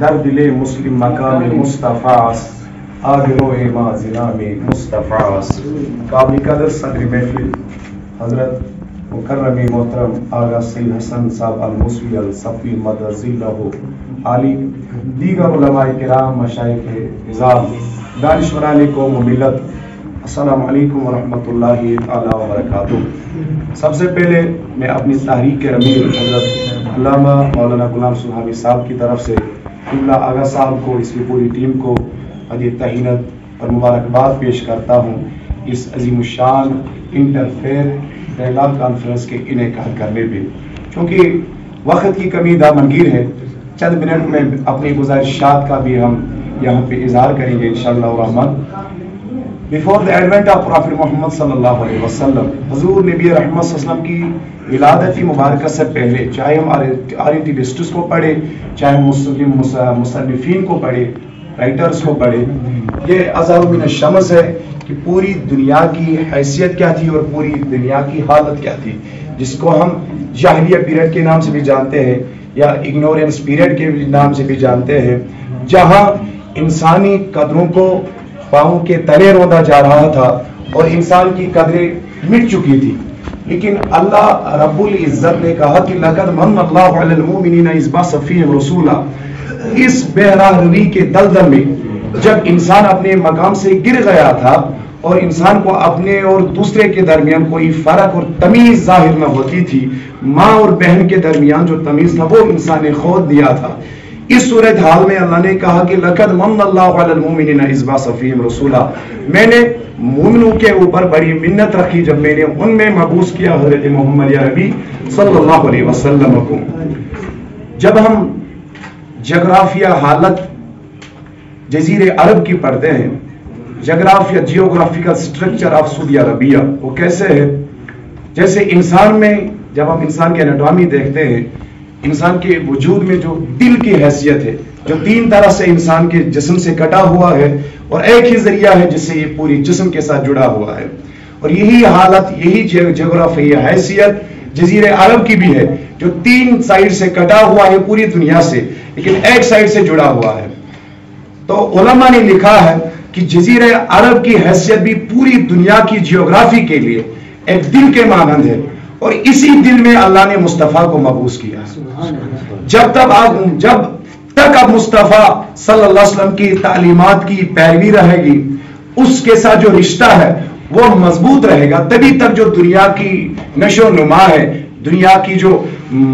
در دل مسلم مقام مصطفیٰ آگرو مازنام مصطفیٰ. قابل قدر صدر محفل حضرت مکرم محترم آغا سید حسن صاحب الموسوی الصفی مدد ذلہ عالی، دیگر علماء کرام، مشائخ عظام، دانشوران قوم و ملت، السلام علیکم ورحمۃ اللہ تعالی وبرکاتہ. سب سے پہلے میں اپنی تحریک کے امیر حضرت علامہ مولانا غلام سبحانی صاحب کی طرف سے قبلہ آغا صاحب کو، اس کی پوری ٹیم کو ہدیہ تہنیت اور مبارکباد پیش کرتا ہوں اس عظیم الشان انٹرفیتھ ڈائلاگ کانفرنس کے انعقاد کرنے پہ. چونکہ وقت کی کمی دامنگیر ہے، چند منٹ میں اپنی گزارشات کا بھی ہم یہاں پہ اظہار کریں گے انشاءاللہ الرحمن. Before the advent of Prophet Muhammad sallallahu alaihi wasallam, حضور نبی رحمت صلی اللہ علیہ وسلم کی ولادت مبارکہ سے پہلے، چاہے ہم آرینٹیسٹس کو پڑھے، چاہے مسلم مصنفین کو پڑھے، رائٹرز کو پڑھے، یہ اظہر من الشمس ہے کہ پوری دنیا کی حیثیت کیا تھی اور پوری دنیا کی حالت کیا تھی، جس کو ہم جاہلیہ پیریڈ کے نام سے بھی جانتے ہیں یا اگنورینس پیریڈ کے نام سے بھی جانتے ہیں، جہاں انسانی قدروں کو پاؤں کے تلے روندا جا رہا تھا اور انسان کی قدریں مٹ چکی تھی. لیکن اللہ رب العزت نے کہا کہ لقد من اللہ علی المؤمنین اذ بعث فیہم رسولا. اس بہراہ روی کے دلدل میں جب انسان اپنے مقام سے گر گیا تھا اور انسان کو اپنے اور دوسرے کے درمیان کوئی فرق اور تمیز ظاہر نہ ہوتی تھی، ماں اور بہن کے درمیان جو تمیز تھا وہ انسان نے کھو دیا تھا. اس صورتحال میں اللہ نے کہا کہ لقد من اللہ علی المؤمنین اذ بعث فیہم رسولا. میں نے مومنوں کے اوپر بڑی منت رکھی جب میں نے ان میں مبعوث کیا حضرت محمد عربی صلی اللہ علیہ وسلم کو. جب ہم جغرافیہ حالت جزیرے عرب کی پڑھتے ہیں، جغرافیہ geographical structure of Saudi Arabia, وہ کیسے ہے؟ جیسے انسان میں جب ہم انسان کی اناٹومی دیکھتے ہیں، انسان کے وجود میں جو دل کی حیثیت ہے، جو تین طرح سے انسان کے جسم سے کٹا ہوا ہے اور ایک ہی ذریعہ ہے جس سے یہ پوری جسم کے ساتھ جڑا ہوا ہے، اور یہی حالت، یہی جغرافیہ حیثیت جزیرے عرب کی بھی ہے، جو تین سائڈ سے کٹا ہوا ہے پوری دنیا سے، لیکن ایک سائڈ سے جڑا ہوا ہے. تو علماء نے لکھا ہے کہ جزیرے عرب کی حیثیت بھی پوری دنیا کی جیوگرافی کے لیے ایک دل کے مانند ہے، اور اسی دل میں اللہ نے مصطفیٰ کو مبعوث کیا. جب تک اب مصطفیٰ صلی اللہ علیہ وسلم کی تعلیمات کی پیروی رہے گی، اس کے ساتھ جو رشتہ ہے وہ مضبوط رہے گا، تبھی تک جو دنیا کی نشو و نما ہے، دنیا کی جو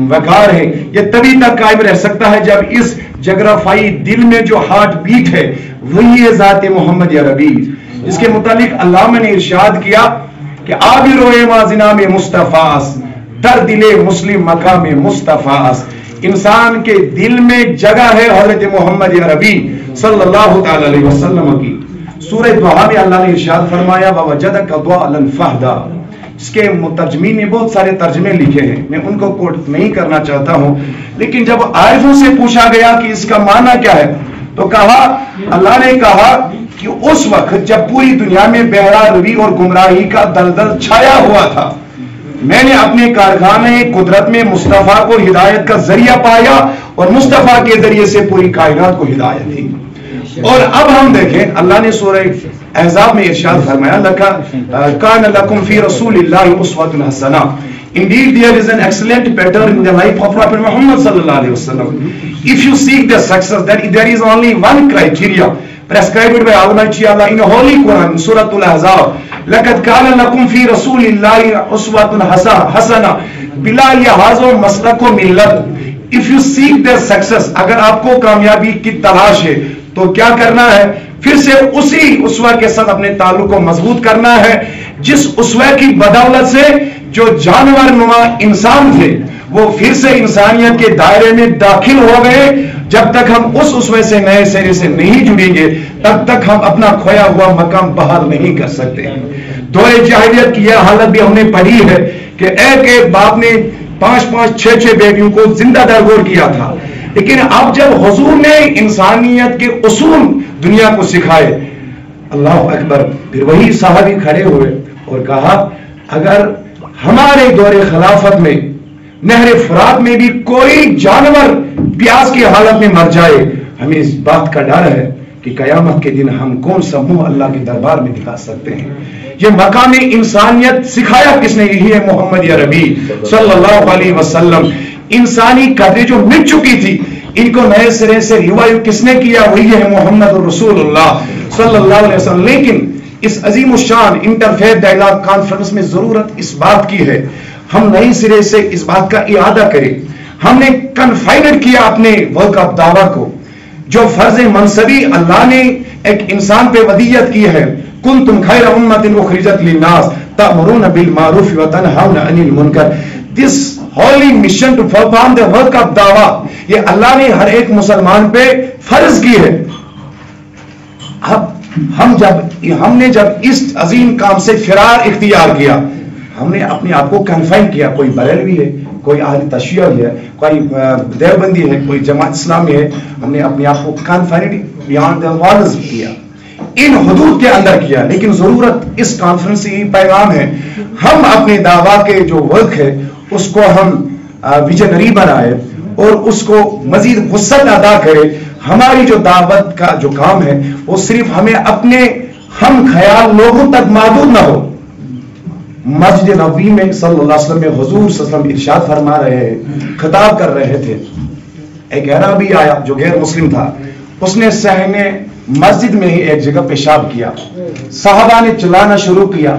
وقار ہے، یہ تبھی تک قائم رہ سکتا ہے جب اس جغرافائی دل میں جو ہارٹ بیٹ ہے وہی ہے ذات محمد عربی، جس کے متعلق علامہ نے ارشاد کیا کہ آبرو مازنام مصطفیٰ در دل مسلم مقام مصطفیٰ. انسان کے دل میں جگہ ہے حضرت محمد عربی صلی اللہ تعالی علیہ وسلم کی. سورہ دعا میں اللہ نے ارشاد فرمایا وَوَجَدَكَ ضَالًّا فَهْدَىٰ، جس کے مترجمین نے بہت سارے ترجمے لکھے ہیں، میں ان کو کوٹ نہیں کرنا چاہتا ہوں. لیکن جب عارفوں سے پوچھا گیا کہ اس کا معنی کیا ہے تو کہا، اللہ نے کہا کہ اس وقت جب پوری دنیا میں بہرا روی اور گمراہی کا دلدل چھایا ہوا تھا، میں نے اپنے کارخانے قدرت میں مصطفیٰ کو ہدایت کا ذریعہ پایا اور مصطفیٰ کے ذریعے سے پوری کائنات کو ہدایت دی. اور اب ہم دیکھیں اللہ نے سورہ احزاب میں ارشاد فرمایا کان لکم فی رسول اللہ اسوۃ حسنہ. Indeed, there is an excellent pattern in the life of Prophet Muhammad sallallahu alaihi wasallam. If you seek the success, then there is only one criteria prescribed by Almighty Allah in the Holy Quran, Surah Al-Ahzab. لَقَدْ كَانَ لَكُمْ فِي رَسُولِ اللَّهِ أُسْوَةٌ حَسَنَةٌ بِلَا لِحَاظٍ وَمَسْلَكٍ مِلَّةٍ. If you seek the success, اگر آپ کو کامیابی کی تلاش ہے تو کیا کرنا ہے؟ پھر سے اسی اسوہ کے ساتھ اپنے تعلق کو مضبوط کرنا ہے، جس اسوہ کی بدولت سے جو جانور نما انسان تھے وہ پھر سے انسانیت کے دائرے میں داخل ہو گئے. جب تک ہم اس اسوے سے نئے سرے سے نہیں جڑیں گے تب تک ہم اپنا کھویا ہوا مقام بحال نہیں کر سکتے. دور جاہلیت کی یہ حالت بھی ہم نے پڑھی ہے کہ ایک ایک باپ نے 5-5-6 بیٹیوں کو زندہ درگور کیا تھا. لیکن اب جب حضور نے انسانیت کے اصول دنیا کو سکھائے، اللہ اکبر، پھر وہی صحابی کھڑے ہوئے اور کہا اگر ہمارے دور خلافت میں نہر فرات میں بھی کوئی جانور پیاس کی حالت میں مر جائے، ہمیں اس بات کا ڈر ہے کہ قیامت کے دن ہم کون سا منہ اللہ کے دربار میں دکھا سکتے ہیں. یہ مقام انسانیت سکھایا کس نے؟ یہی ہے محمد عربی صلی اللہ علیہ وسلم. انسانی قدریں جو مٹ چکی تھی ان کو نئے سرے سے ریوائیو کس نے کیا؟ وہی ہے محمد رسول اللہ صلی اللہ علیہ وسلم. لیکن اس عظیم الشان انٹرفیتھ ڈائیلاگ کانفرنس میں ضرورت اس بات کی ہے ہم نئی سرے سے اس بات کا اعادہ کریں. ہم نے کنفائنڈ کیا اپنے ورک آف دعویٰ کو جو فرض منصبی اللہ نے ایک انسان پہ ودیت کی ہے. کنتم خیر امۃ اخرجت للناس تأمرون بالمعروف وتنہون عن المنکر. This holy mission to perform the work of da'wah یہ اللہ نے ہر ایک مسلمان پہ فرض کی ہے. اب ہم نے جب اس عظیم کام سے فرار اختیار کیا ہم نے اپنے آپ کو کنفائن کیا. کوئی بریلوی ہے, کوئی اہل تشیع ہے, کوئی دیوبندی ہے, کوئی جماعت اسلامی ہے. ہم نے اپنے آپ کو کنفائنڈ بیانڈ دی والز کیا, ان حدود کے اندر کیا. لیکن ضرورت اس کانفرنس سے یہ پیغام ہے ہم اپنے دعویٰ کے جو ورک ہے اس کو ہم ویژنری بنائے اور اس کو مزید وسعت ادا کرے. ہماری جو دعوت کا جو کام ہے وہ صرف ہمیں اپنے ہم خیال لوگوں تک محدود نہ ہو. مسجد نبوی میں صلی اللہ علیہ وسلم میں حضور صلی اللہ علیہ وسلم ارشاد فرما رہے خطاب کر رہے تھے. ایک اعرابی آیا جو غیر مسلم تھا, اس نے صحن مسجد میں ہی ایک جگہ پیشاب کیا. صحابہ نے چلانا شروع کیا,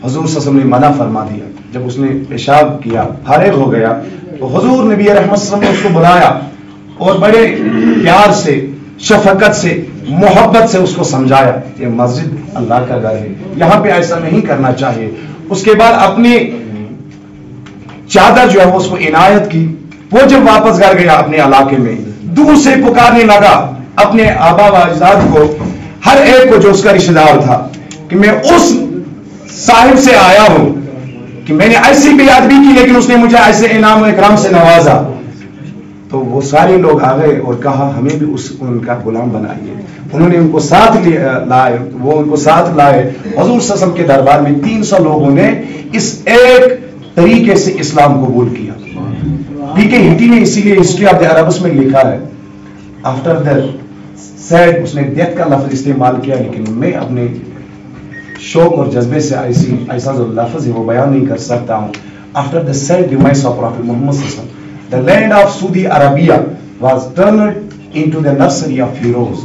حضور صلی اللہ علیہ وسلم نے منع فرما دیا. جب اس نے پیشاب کیا فارغ ہو گیا تو حضور نبی رحمت صلی اللہ علیہ وسلم نے اس کو بلایا اور بڑے پیار سے شفقت سے محبت سے اس کو سمجھایا یہ مسجد اللہ کا گھر ہے, یہاں پہ ایسا نہیں کرنا چاہیے. اس کے بعد اپنی چادر جو ہے اس کو عنایت کی. وہ جب واپس گھر گیا اپنے علاقے میں دور سے پکارنے لگا اپنے آبا و اجداد کو, ہر ایک کو جو اس کا رشتہ دار تھا کہ میں اس صاحب سے آیا ہوں کہ میں نے ایسی بھی یاد بھی کی لیکن اس نے مجھے ایسے انعام و اکرام سے نوازا. تو وہ سارے لوگ آ گئے اور کہا ہمیں بھی ان کا غلام بنائیے. انہوں نے ان کو ساتھ لائے, وہ ان کو ساتھ لائے. حضور صلی اللہ علیہ وسلم کے دربار میں 300 لوگوں نے اس ایک طریقے سے اسلام قبول کیا. پی کے ہٹی نے اسی لیے ہسٹری آف دی عربس میں لکھا ہے آفٹر دا سیڈ, اس نے ڈیتھ کا لفظ استعمال کیا لیکن میں اپنے شوق اور جذبے سے ایسا جو لفظ ہے وہ بیان نہیں کر سکتا ہوں. After the sad demise of prophet Muhammad صلی اللہ علیہ وسلم the land of Saudi Arabia was turned into the nursery of heroes.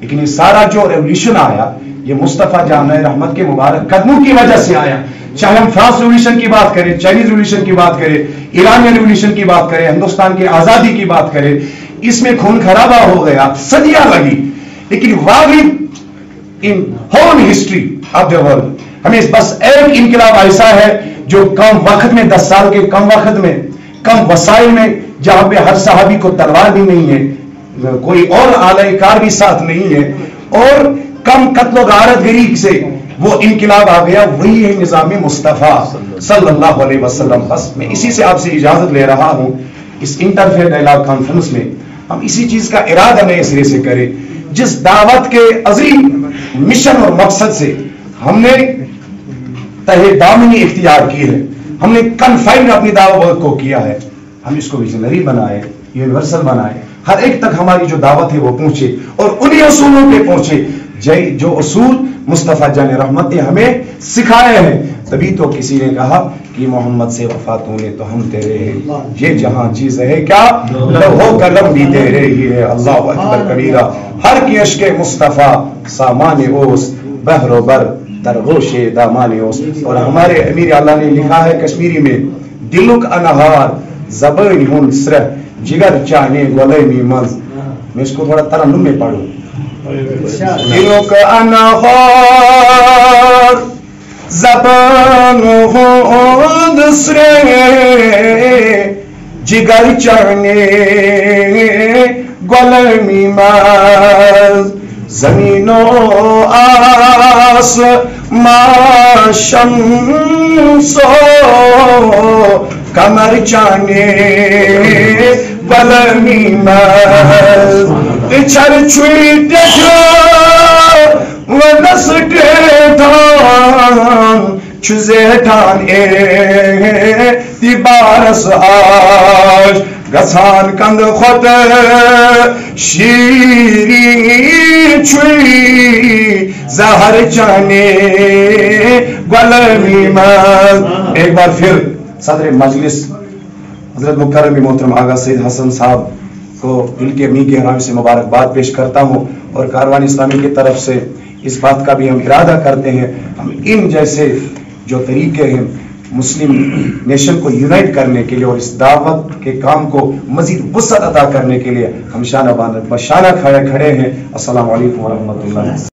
لیکن یہ سارا جو ریولیوشن آیا یہ مصطفیٰ جامع رحمت کے مبارک قدموں کی وجہ سے آیا. چاہے ہم فرانس ریولیوشن کی بات کریں, چائنیز ریولیوشن کی بات کریں, ایرانی ریولیوشن کی بات کریں, ہندوستان کی آزادی کی بات کریں, اس میں خون خرابہ ہو گیا, صدیاں لگی. لیکن واقعی in whole history of the world ہمیں بس ایک انقلاب ایسا ہے جو کم وقت میں 10 سال کے کم وقت میں کم وسائل میں جہاں پہ ہر صحابی کو تلوار بھی نہیں ہے, کوئی اور آلہ کار بھی ساتھ نہیں ہے, اور کم قتل و غارت گری سے وہ انقلاب آ گیا. وہی ہے نظام مصطفیٰ صلی اللہ علیہ وسلم. بس میں اسی سے آپ سے اجازت لے رہا ہوں. اس انٹرفیتھ ڈائیلاگ کانفرنس میں ہم اسی چیز کا ارادہ نئے سرے سے کریں جس دعوت کے عظیم مشن اور مقصد سے ہم نے تہہ دامنی اختیار کی ہے. ہم نے کنفائنڈ اپنی دعوت کو کیا ہے. ہم اس کو ویژنری بنائے, یونیورسل بنائے, ہر ایک تک ہماری جو دعوت ہے وہ پہنچے اور انہی اصولوں پہ پہنچے جو اصول مصطفیٰ جان رحمت نے ہمیں سکھائے ہیں. تبھی تو کسی نے کہا کہ محمد سے وفات ہونے تو ہم تیرے ہیں, یہ جہاں چیز ہے کیا لہو قلم بھی تیرے ہی ہے. اللہ اکبر کبیرہ. ہر کی عشق مصطفیٰ سامان اوس بحر و بر درگوش دامان اوس. اور ہمارے امیر اللہ نے لکھا ہے کشمیری میں دلک انہار زبان ہن سرہ جگر چاہنے غلامی مز. میں اس کو تھوڑا ترنم میں پڑھوں. دلک انہار زبان ہن سرہ جگر چاہنے غلامی مز. زمین و آس ما شمس و کمر چانے غلامی مز. چر چھوئی ڈیٹھا و نسٹے دھان چوزے ٹھان دی بارس آج گژھان کند کھوت شیرین چھُی زہر چانے غلامی مز. ایک بار پھر صدر مجلس حضرت مکرم محترم آغا سید حسن صاحب کو دل کے امین گہرائیوں سے مبارکباد پیش کرتا ہوں، اور کاروان اسلامی کی طرف سے اس بات کا بھی ہم ارادہ کرتے ہیں ہم ان جیسے جو طریقے ہیں مسلم نیشن کو یونائٹ کرنے کے لیے اور اس دعوت کے کام کو مزید وسعت عطا کرنے کے لیے ہم شانہ بشانہ کھڑے ہیں. السلام علیکم ورحمۃ اللہ.